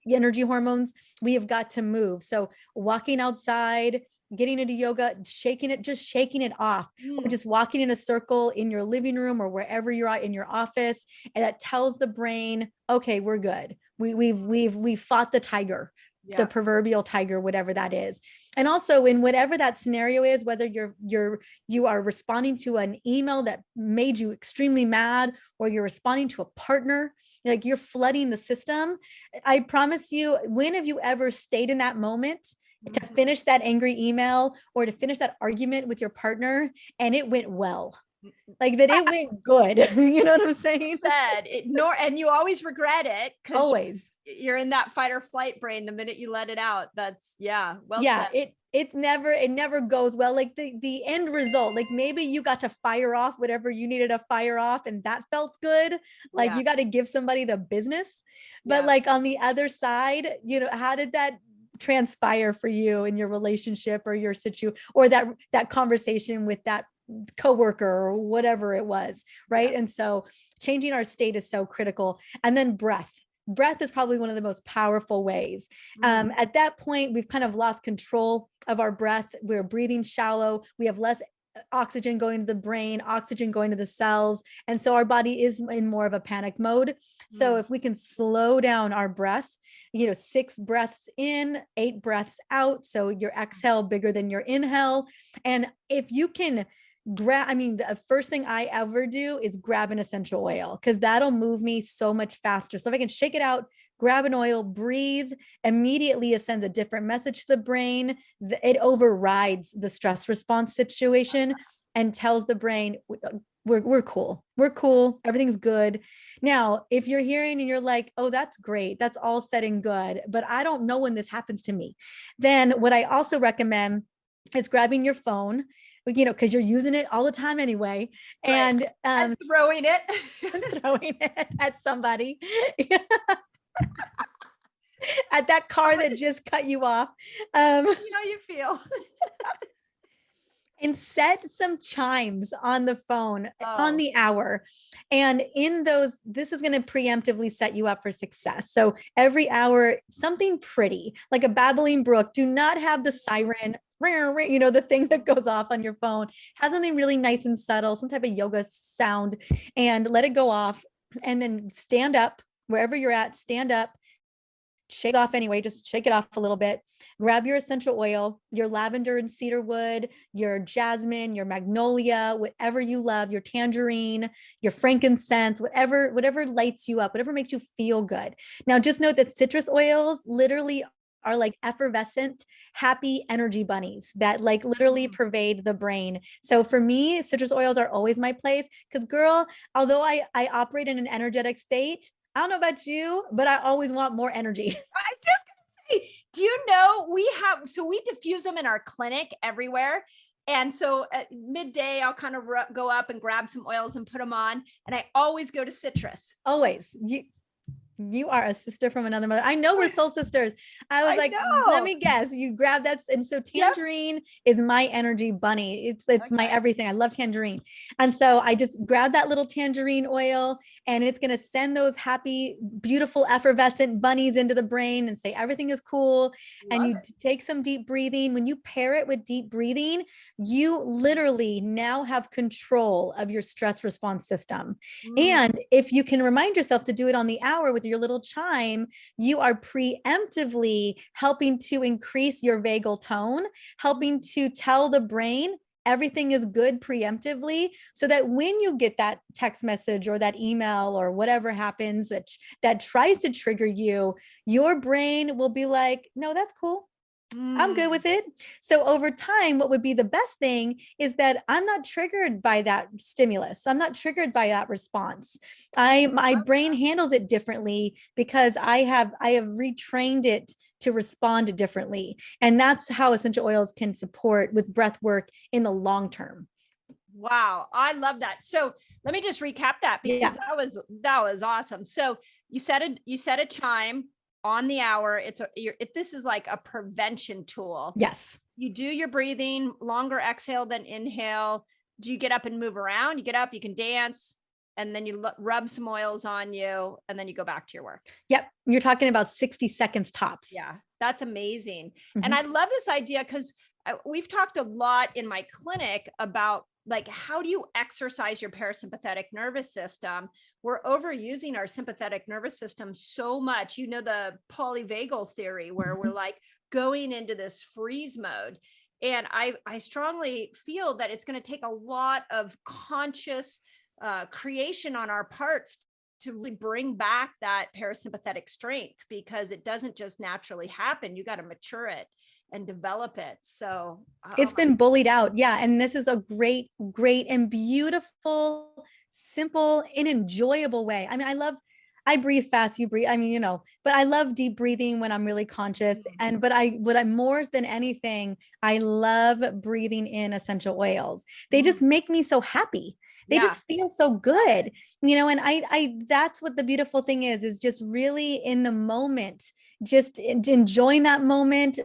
energy hormones. We have got to move. So walking outside, getting into yoga, shaking it off, or just walking in a circle in your living room or wherever you're at in your office, and that tells the brain, okay, we're good. We've fought the tiger. The proverbial tiger, whatever that is. And also in whatever that scenario is, whether you are responding to an email that made you extremely mad, or you're responding to a partner, like you're flooding the system. I promise you, when have you ever stayed in that moment to finish that angry email or to finish that argument with your partner and it went well? Like that it went good. You know what I'm saying? And you always regret it. Always. You're in that fight or flight brain the minute you let it out. That's said. It never goes well. Like the end result, like maybe you got to fire off whatever you needed to fire off and that felt good. Like you got to give somebody the business, but like on the other side, you know, how did that transpire for you in your relationship or your or that conversation with that coworker or whatever it was, right? And so changing our state is so critical. And then breath is probably one of the most powerful ways. At that point, we've kind of lost control of our breath. We're breathing shallow. We have less oxygen going to the brain, oxygen going to the cells. And so our body is in more of a panic mode. So if we can slow down our breath, 6 breaths in, 8 breaths out. So your exhale bigger than your inhale. And if you can the first thing I ever do is grab an essential oil, because that'll move me so much faster. So if I can shake it out, grab an oil, breathe, immediately it sends a different message to the brain. It overrides the stress response situation and tells the brain, we're cool. We're cool. Everything's good. Now, if you're hearing and you're like, oh, that's great, that's all said and good, but I don't know when this happens to me, then what I also recommend is grabbing your phone, because you're using it all the time anyway, and throwing it at somebody, at that car that just cut you off. You feel. And set some chimes on the phone on the hour. And in those, this is going to preemptively set you up for success. So every hour, something pretty, like a babbling brook. Do not have the siren, the thing that goes off on your phone. Have something really nice and subtle, some type of yoga sound, and let it go off. and then stand up wherever you're at, stand up, shake it off anyway, just shake it off a little bit. Grab your essential oil, your lavender and cedarwood, your jasmine, your magnolia, whatever you love, your tangerine, your frankincense, whatever lights you up, whatever makes you feel good. Now, just note that citrus oils literally are like effervescent, happy energy bunnies that like literally pervade the brain. So for me, citrus oils are always my place because girl, although I operate in an energetic state, I don't know about you, but I always want more energy. I was just gonna say, do you know we diffuse them in our clinic everywhere. And so at midday, I'll kind of go up and grab some oils and put them on. And I always go to citrus. Always. You are a sister from another mother. I know we're soul sisters. I was like, let me guess. You grab that. And so tangerine is my energy bunny. It's my everything. I love tangerine. And so I just grab that little tangerine oil and it's going to send those happy, beautiful, effervescent bunnies into the brain and say, everything is cool. And you take some deep breathing. When you pair it with deep breathing, you literally now have control of your stress response system. And if you can remind yourself to do it on the hour with your little chime, you are preemptively helping to increase your vagal tone, helping to tell the brain everything is good preemptively, so that when you get that text message or that email or whatever happens that tries to trigger you, your brain will be like, no, that's cool. I'm good with it. So over time, what would be the best thing is that I'm not triggered by that stimulus. I'm not triggered by that response. My brain handles it differently because I have retrained it to respond differently. And that's how essential oils can support with breath work in the long term. Wow. I love that. So let me just recap that because that was awesome. So you set a chime on the hour. This is like a prevention tool. Yes. You do your breathing, longer exhale than inhale. Do you get up and move around? You get up, you can dance, and then you rub some oils on you, and then you go back to your work. Yep. You're talking about 60 seconds tops. Yeah, that's amazing. And I love this idea because we've talked a lot in my clinic about like, how do you exercise your parasympathetic nervous system? We're overusing our sympathetic nervous system so much. You know, the polyvagal theory where we're like going into this freeze mode. And I strongly feel that it's going to take a lot of conscious creation on our parts to really bring back that parasympathetic strength, because it doesn't just naturally happen. You got to mature it and develop it. So it's been bullied out. Yeah. And this is a great, great and beautiful, simple and enjoyable way. I mean, I breathe fast, you breathe. I mean, you know, but I love deep breathing when I'm really conscious. And, what I more than anything, I love breathing in essential oils. They just make me so happy. They just feel so good, you know, and that's what the beautiful thing is just really in the moment, just enjoying that moment,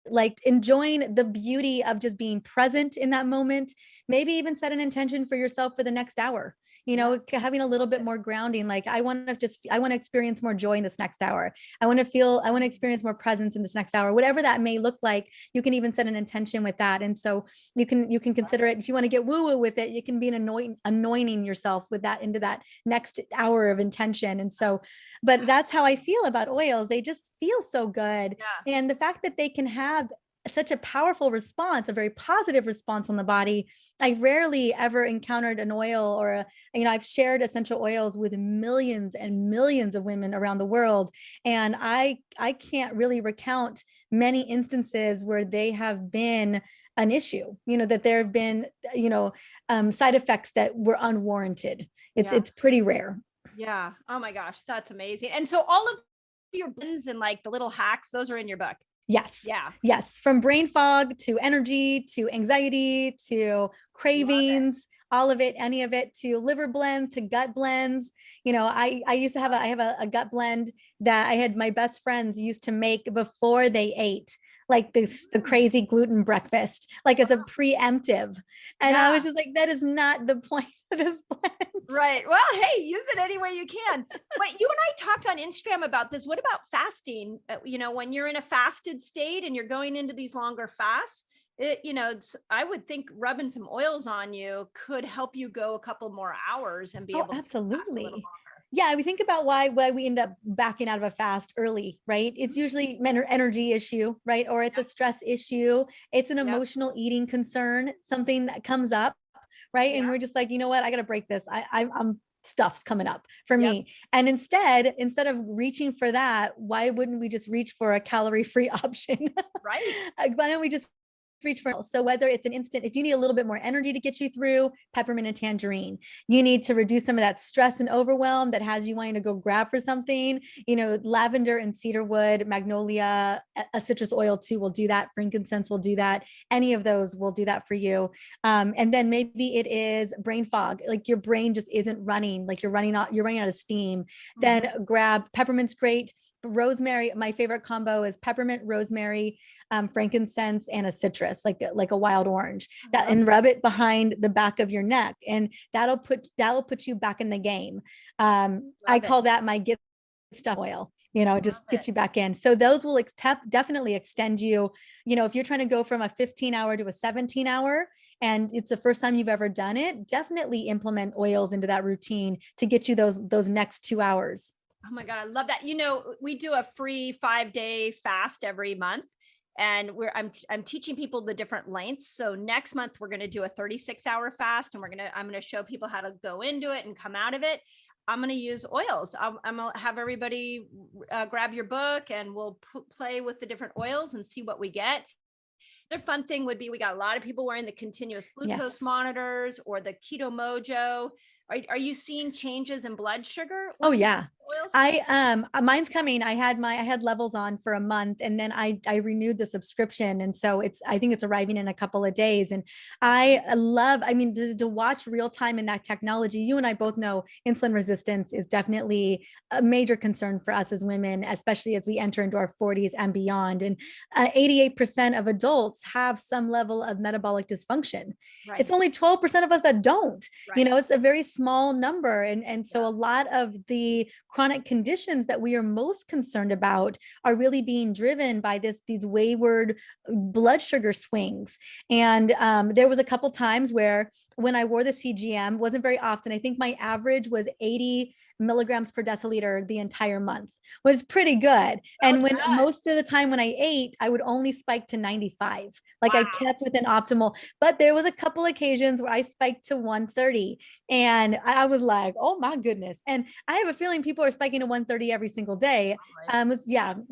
like enjoying the beauty of just being present in that moment. Maybe even set an intention for yourself for the next hour, you know, having a little bit more grounding. Like I want to experience more joy in this next hour. I want to experience more presence in this next hour, whatever that may look like. You can even set an intention with that. And so you can consider it. If you want to get woo woo with it, you can be anointing yourself with that into that next hour of intention. And so, but that's how I feel about oils. They just feel so good. Yeah. And the fact that they can have such a powerful response, a very positive response on the body. I rarely ever encountered an oil or I've shared essential oils with millions and millions of women around the world. And I can't really recount many instances where they have been an issue, you know, that there have been, side effects that were unwarranted. It's pretty rare. Yeah. Oh my gosh. That's amazing. And so all of your blends and like the little hacks, those are in your book. Yes. Yeah. Yes. From brain fog to energy, to anxiety, to cravings, all of it, any of it, to liver blends, to gut blends. You know, I used to have a gut blend that I had my best friends used to make before they ate, like the crazy gluten breakfast, like as a preemptive. And I was just like, that is not the point of this blend. Right. Well, hey, use it any way you can. But you and I talked on Instagram about this. What about fasting? When you're in a fasted state and you're going into these longer fasts, I would think rubbing some oils on you could help you go a couple more hours and be able to fast a little longer. yeah, we think about why we end up backing out of a fast early, right? It's usually energy issue, right? Or it's a stress issue. It's an emotional eating concern, something that comes up, right? And we're just like, you know what? I got to break this. I'm stuff's coming up for me. And instead of reaching for that, why wouldn't we just reach for a calorie-free option? Right. Why don't we just reach for? So whether it's an instant, if you need a little bit more energy to get you through, peppermint and tangerine. You need to reduce some of that stress and overwhelm that has you wanting to go grab for something, lavender and cedarwood, magnolia, a citrus oil too will do that. Frankincense will do that. Any of those will do that for you. And then maybe it is brain fog, like your brain just isn't running, like you're running out of steam. Then grab peppermint's great. Rosemary, my favorite combo is peppermint, rosemary, frankincense, and a citrus, like a wild orange. That, and rub it behind the back of your neck, and that'll put you back in the game. I call that my get stuff oil. Just get you back in. So those will definitely extend you. If you're trying to go from a 15-hour to a 17-hour, and it's the first time you've ever done it, definitely implement oils into that routine to get you those next 2 hours. Oh my God, I love that. We do a free 5-day fast every month, and I'm teaching people the different lengths. So next month we're going to do a 36-hour fast, and I'm going to show people how to go into it and come out of it. I'm going to use oils. I'm going to have everybody grab your book, and we'll play with the different oils and see what we get. The fun thing would be, we got a lot of people wearing the continuous glucose monitors or the Keto Mojo. Are you seeing changes in blood sugar? Oh yeah. Oils? Mine's coming. I had levels on for a month, and then I renewed the subscription. And so I think it's arriving in a couple of days. And to watch real time in that technology. You and I both know insulin resistance is definitely a major concern for us as women, especially as we enter into our 40s and beyond. And 88% of adults have some level of metabolic dysfunction. Right. It's only 12% of us that don't. Right. It's a very small number. And so a lot of the chronic conditions that we are most concerned about are really being driven by these wayward blood sugar swings. And there was a couple times where when I wore the CGM, wasn't very often. I think my average was 80 milligrams per deciliter the entire month, was pretty good. And most of the time when I ate, I would only spike to 95. Like I kept within optimal, but there was a couple occasions where I spiked to 130, and I was like, oh my goodness. And I have a feeling people are spiking to 130 every single day.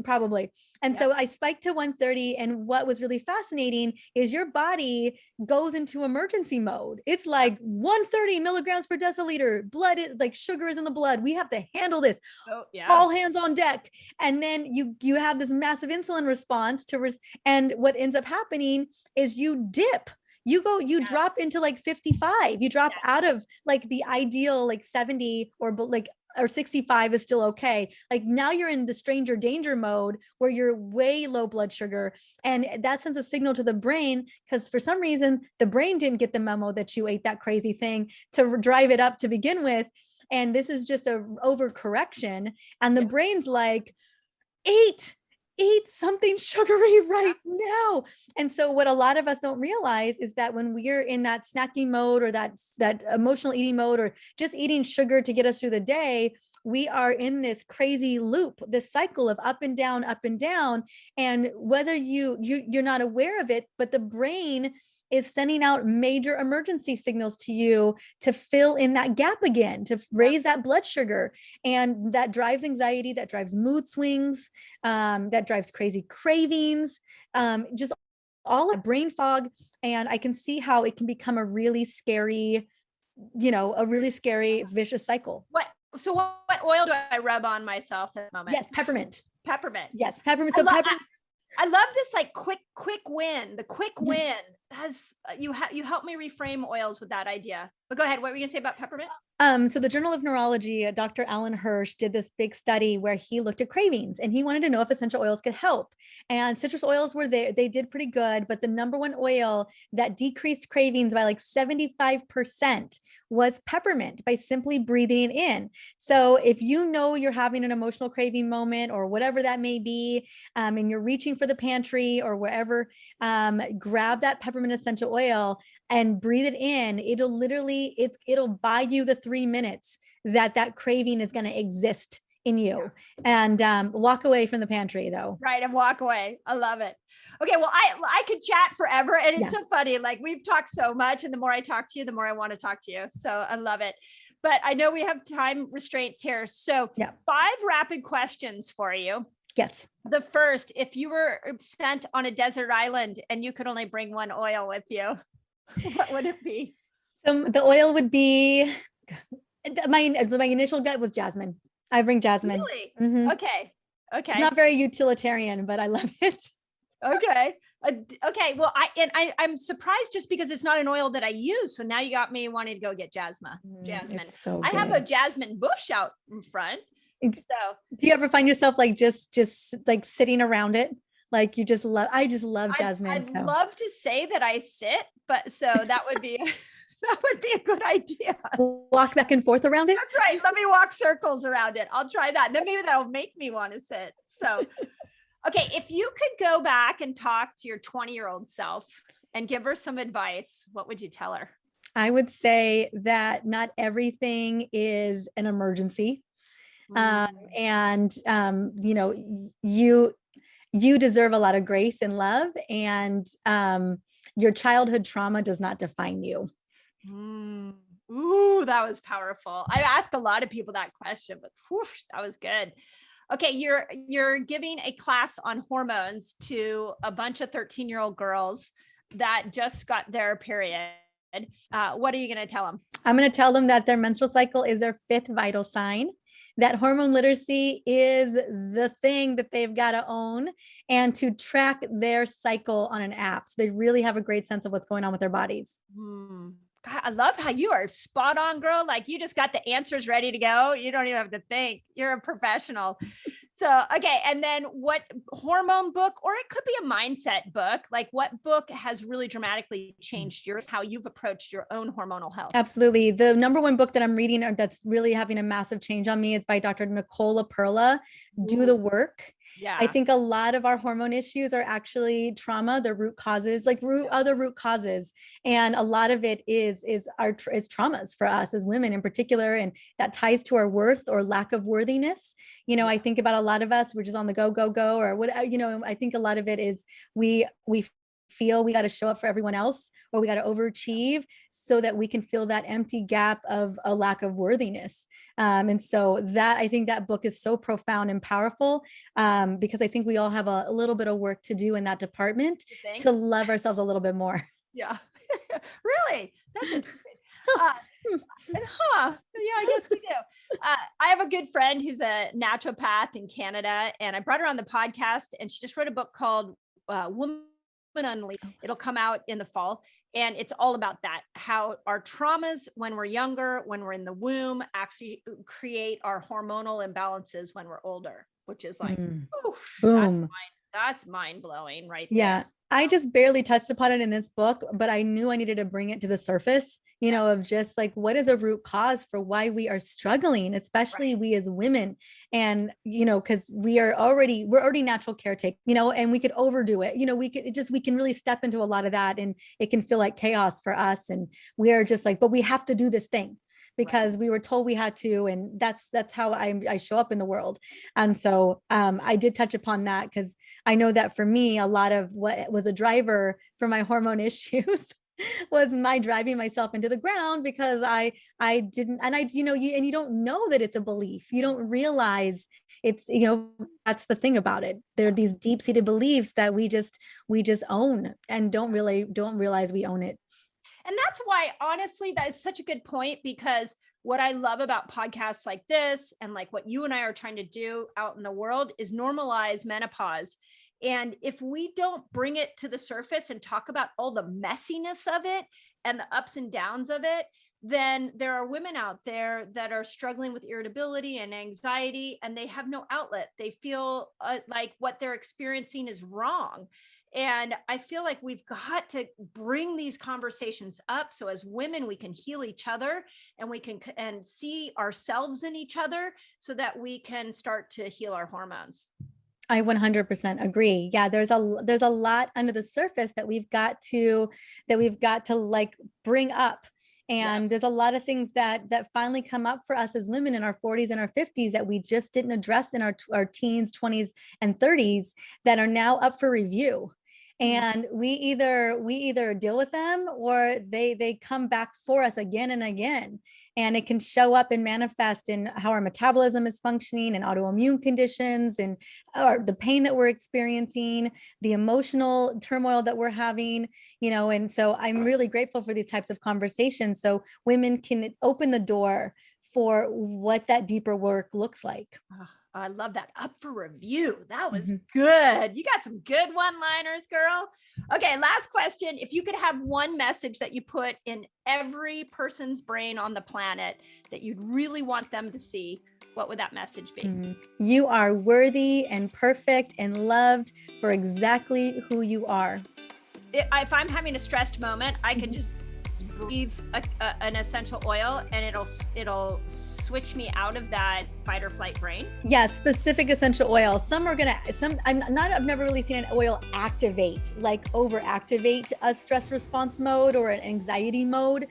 Probably. And so I spiked to 130. And what was really fascinating is your body goes into emergency mode. It's like 130 milligrams per deciliter. Blood is like sugar is in the blood. We have to handle this. All hands on deck. And then you have this massive insulin response and what ends up happening is you dip. You drop into like 55. You drop out of like the ideal like 70 or 65 is still okay. Like now you're in the stranger danger mode where you're way low blood sugar. And that sends a signal to the brain, because for some reason, the brain didn't get the memo that you ate that crazy thing to drive it up to begin with. And this is just a overcorrection. And the brain's like, eat something sugary right now. And so what a lot of us don't realize is that when we're in that snacking mode or that emotional eating mode, or just eating sugar to get us through the day, we are in this crazy loop, this cycle of up and down, up and down. And whether you're not aware of it, but the brain is sending out major emergency signals to you to fill in that gap again, to raise that blood sugar. And that drives anxiety, that drives mood swings, that drives crazy cravings, just all of brain fog. And I can see how it can become a really scary, vicious cycle. What oil do I rub on myself at the moment? Yes, peppermint. Peppermint. Yes, peppermint. So peppermint. I love this like quick win. The quick win has you helped me reframe oils with that idea. But go ahead. What were you gonna say about peppermint? So the Journal of Neurology, Dr. Alan Hirsch did this big study where he looked at cravings, and he wanted to know if essential oils could help. And citrus oils were there. They did pretty good, but the number one oil that decreased cravings by like 75% was peppermint, by simply breathing it in. So if you're having an emotional craving moment or whatever that may be, and you're reaching for the pantry or wherever, grab that peppermint peppermint essential oil and breathe it in, it'll buy you the 3 minutes that craving is going to exist in you. And walk away from the pantry though. Right. And walk away. I love it. Okay. Well, I could chat forever. And it's so funny. Like we've talked so much. And the more I talk to you, the more I want to talk to you. So I love it. But I know we have time restraints here. So 5 rapid questions for you. Yes. The first, if you were sent on a desert island and you could only bring one oil with you, what would it be? So the oil would be, my initial gut was jasmine. I bring jasmine. Really? Mm-hmm. Okay. It's not very utilitarian, but I love it. Okay. Okay. Well, I'm surprised just because it's not an oil that I use. So now you got me wanting to go get Jasmine. So I have a jasmine bush out in front. So do you ever find yourself like just like sitting around it? Like you just love, I just love jasmine. I'd love to say that I sit, but so that would be that would be a good idea. Walk back and forth around it. That's right. Let me walk circles around it. I'll try that. Then maybe that'll make me want to sit. So, okay. If you could go back and talk to your 20-year-old self and give her some advice, what would you tell her? I would say that not everything is an emergency. And you deserve a lot of grace and love, and your childhood trauma does not define you. Ooh, that was powerful. I ask a lot of people that question, but that was good. Okay, you're giving a class on hormones to a bunch of 13-year-old girls that just got their period. What are you going to tell them? I'm going to tell them that their menstrual cycle is their 5th vital sign, that hormone literacy is the thing that they've got to own, and to track their cycle on an app. So they really have a great sense of what's going on with their bodies. God, I love how you are spot on, girl. Like you just got the answers ready to go. You don't even have to think. You're a professional. So, okay. And then what hormone book, or it could be a mindset book, like what book has really dramatically changed how you've approached your own hormonal health? Absolutely. The number one book that I'm reading that's really having a massive change on me is by Dr. Nicola Perla, Do the Work. Yeah. I think a lot of our hormone issues are actually trauma, the root causes, like other root causes. And a lot of it is traumas for us as women in particular. And that ties to our worth or lack of worthiness. I think about a lot of us, we're just on the go, or what, I think a lot of it is we feel we got to show up for everyone else, or we got to overachieve so that we can fill that empty gap of a lack of worthiness. And so that, I think that book is so profound and powerful, because I think we all have a little bit of work to do in that department to love ourselves a little bit more. Yeah. Really? That's interesting. Yeah, I guess we do. I have a good friend who's a naturopath in Canada, and I brought her on the podcast, and she just wrote a book called Woman Unleashed. It'll come out in the fall. And it's all about that, how our traumas when we're younger, when we're in the womb, actually create our hormonal imbalances when we're older, which is like, boom. That's mind blowing, right? Yeah. I just barely touched upon it in this book, but I knew I needed to bring it to the surface, of just like, what is a root cause for why we are struggling, especially we as women. And, cause we're already natural caretakers, and we could overdo it. We can really step into a lot of that, and it can feel like chaos for us. And we are just like, but we have to do this thing because we were told we had to, and that's how I show up in the world. And so I did touch upon that, because I know that for me, a lot of what was a driver for my hormone issues was my driving myself into the ground, because I didn't, and you don't know that it's a belief. You don't realize it's, that's the thing about it. There are these deep-seated beliefs that we just own and don't realize we own it. And that's why, honestly, that is such a good point, because what I love about podcasts like this, and like what you and I are trying to do out in the world, is normalize menopause. And if we don't bring it to the surface and talk about all the messiness of it and the ups and downs of it, then there are women out there that are struggling with irritability and anxiety, and they have no outlet. They feel like what they're experiencing is wrong. And I feel like we've got to bring these conversations up, so as women, we can heal each other, and we can see ourselves in each other, so that we can start to heal our hormones. I 100% agree. Yeah, there's a lot under the surface that we've got to like bring up. And there's a lot of things that finally come up for us as women in our 40s and our 50s that we just didn't address in our teens, 20s, and 30s that are now up for review. And we either deal with them or they come back for us again and again. And it can show up and manifest in how our metabolism is functioning and autoimmune conditions and or the pain that we're experiencing, the emotional turmoil that we're having, and so I'm really grateful for these types of conversations so women can open the door for what that deeper work looks like. Oh, I love that. Up for review. That was Mhm. good. You got some good one-liners, girl. Okay, last question. If you could have one message that you put in every person's brain on the planet that you'd really want them to see, what would that message be? You are worthy and perfect and loved for exactly who you are. If I'm having a stressed moment, I can just breathe an essential oil and it'll switch me out of that fight or flight brain. Yeah, specific essential oils. I've never really seen an oil activate, like overactivate a stress response mode or an anxiety mode.